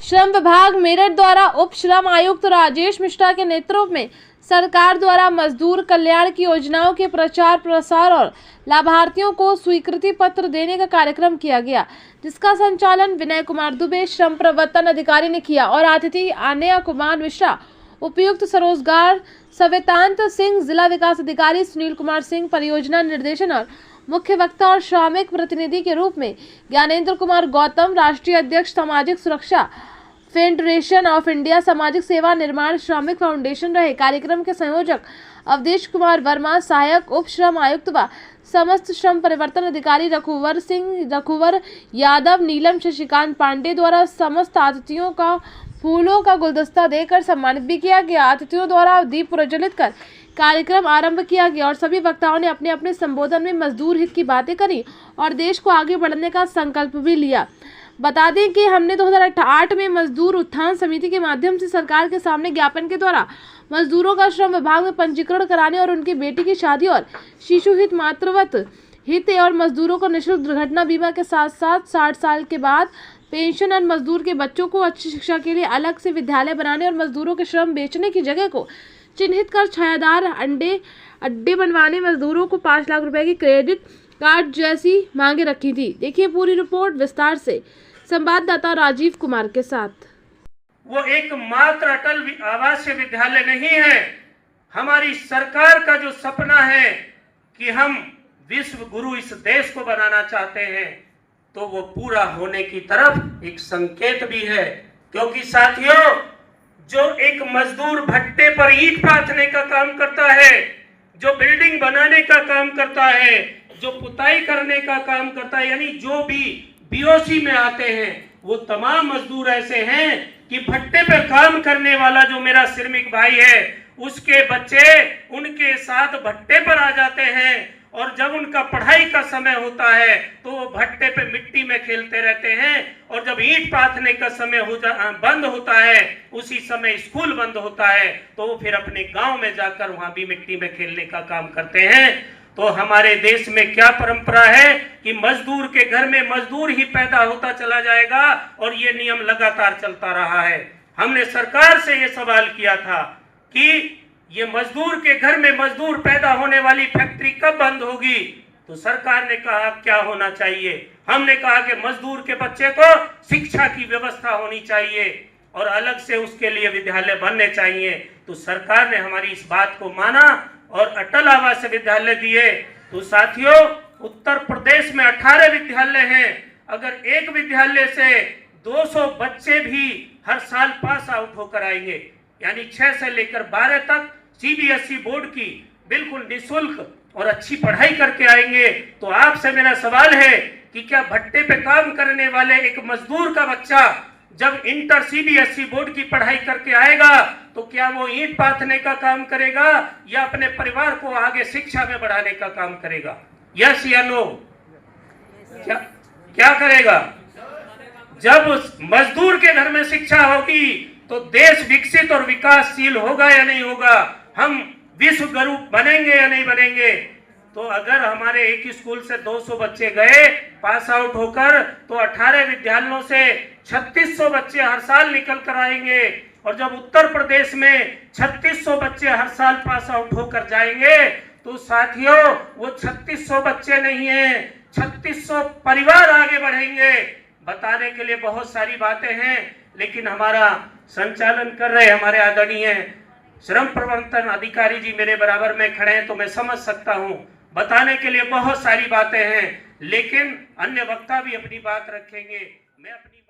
श्रम विभाग मेरठ द्वारा उप श्रम आयुक्त राजेश मिश्रा के नेतृत्व में सरकार द्वारा मजदूर कल्याण की योजनाओं के प्रचार प्रसार और लाभार्थियों को स्वीकृति पत्र देने का कार्यक्रम किया गया, जिसका संचालन विनय कुमार दुबे श्रम प्रवर्तन अधिकारी ने किया और अतिथि आन्या कुमार मिश्रा, उपायुक्त स्वरोजगार सवेतांत सिंह, जिला विकास अधिकारी सुनील कुमार सिंह, परियोजना निर्देशन और मुख्य वक्ता और श्रमिक प्रतिनिधि के रूप में ज्ञानेंद्र कुमार गौतम, राष्ट्रीय अध्यक्ष सामाजिक सुरक्षा फेडरेशन ऑफ इंडिया सामाजिक सेवा निर्माण श्रमिक फाउंडेशन रहे। कार्यक्रम के संयोजक अवधेश कुमार वर्मा, सहायक उप श्रम आयुक्त व समस्त श्रम परिवर्तन अधिकारी रघुवर सिंह, रघुवर यादव, नीलम शशिकांत पांडे द्वारा समस्त अतिथियों का फूलों का गुलदस्ता देकर सम्मानित भी किया गया। अतिथियों द्वारा दीप प्रज्वलित कर कार्यक्रम आरंभ किया गया और सभी वक्ताओं ने अपने अपने संबोधन में मजदूर हित की बातें करी और देश को आगे बढ़ने का संकल्प भी लिया। बता दें कि हमने 2008 में मजदूर उत्थान समिति के माध्यम से सरकार के सामने ज्ञापन के द्वारा मजदूरों का श्रम विभाग में पंजीकरण कराने और उनकी बेटी की शादी और शिशु हित, मातृवत हित और मजदूरों को निःशुल्क दुर्घटना बीमा के साथ साथ 60 साल के बाद पेंशन और मजदूर के बच्चों को अच्छी शिक्षा के लिए अलग से विद्यालय बनाने और मजदूरों के श्रम बेचने की जगह को चिन्हित कर छायादार अड्डे बनवाने, मजदूरों को 5 लाख रुपए की क्रेडिट कार्ड जैसी मांगे रखी थी। देखिए पूरी रिपोर्ट विस्तार से संवाददाता राजीव कुमार के साथ। वो एकमात्र अटल आवासीय विद्यालय नहीं है। हमारी सरकार का जो सपना है कि हम विश्व गुरु इस देश को बनाना चाहते हैं, तो वो पूरा होने की तरफ एक संकेत भी है। क्योंकि साथियों, जो एक मजदूर भट्टे पर ईंट पाथने का काम करता है, जो बिल्डिंग बनाने का काम करता है, जो पुताई करने का काम करता है, यानी जो भी बीओसी में आते हैं, वो तमाम मजदूर ऐसे हैं कि भट्टे पे काम करने वाला जो मेरा श्रमिक भाई है, उसके बच्चे उनके साथ भट्टे पर आ जाते हैं और जब उनका पढ़ाई का समय होता है तो वो भट्टे पे मिट्टी में खेलते रहते हैं और जब ईंट पाथने का समय बंद होता है, उसी समय स्कूल बंद होता है, तो वो फिर अपने गांव में जाकर वहां भी मिट्टी में खेलने का काम करते हैं। तो हमारे देश में क्या परंपरा है कि मजदूर के घर में मजदूर ही पैदा होता चला जाएगा और ये नियम लगातार चलता रहा है। हमने सरकार से ये सवाल किया था कि ये मजदूर के घर में मजदूर पैदा होने वाली फैक्ट्री कब बंद होगी, तो सरकार ने कहा क्या होना चाहिए। हमने कहा कि मजदूर के बच्चे को शिक्षा की व्यवस्था होनी चाहिए और अलग से उसके लिए विद्यालय बनने चाहिए। तो सरकार ने हमारी इस बात को माना और अटल आवासीय विद्यालय दिए। तो साथियों, उत्तर प्रदेश में 18 विद्यालय हैं। अगर एक विद्यालय से 200 बच्चे भी हर साल पास आउट होकर आएंगे, यानी 6 से लेकर 12 तक सीबीएसई बोर्ड की बिल्कुल निःशुल्क और अच्छी पढ़ाई करके आएंगे, तो आपसे मेरा सवाल है कि क्या भट्टे पे काम करने वाले एक मजदूर का बच्चा जब इंटर सीबीएसई बोर्ड की पढ़ाई करके आएगा तो क्या वो ईंट पाथने का काम करेगा या अपने परिवार को आगे शिक्षा में बढ़ाने का काम करेगा? यस या नो? क्या करेगा? जब मजदूर के घर में शिक्षा होगी तो देश विकसित और विकासशील होगा या नहीं होगा? हम विश्व गुरु बनेंगे या नहीं बनेंगे? तो अगर हमारे एक स्कूल से 200 बच्चे गए पास आउट होकर, तो 18 विद्यालयों से 3600 बच्चे हर साल निकल कर आएंगे और जब उत्तर प्रदेश में 3600 बच्चे हर साल पास आउट होकर जाएंगे, तो साथियों वो 3600 बच्चे नहीं है, 3600 परिवार आगे बढ़ेंगे। बताने के लिए बहुत सारी बातें हैं, लेकिन हमारा संचालन कर रहे हमारे आदरणीय श्रम प्रवर्तन अधिकारी जी मेरे बराबर में खड़े हैं, तो मैं समझ सकता हूं बताने के लिए बहुत सारी बातें हैं, लेकिन अन्य वक्ता भी अपनी बात रखेंगे। मैं अपनी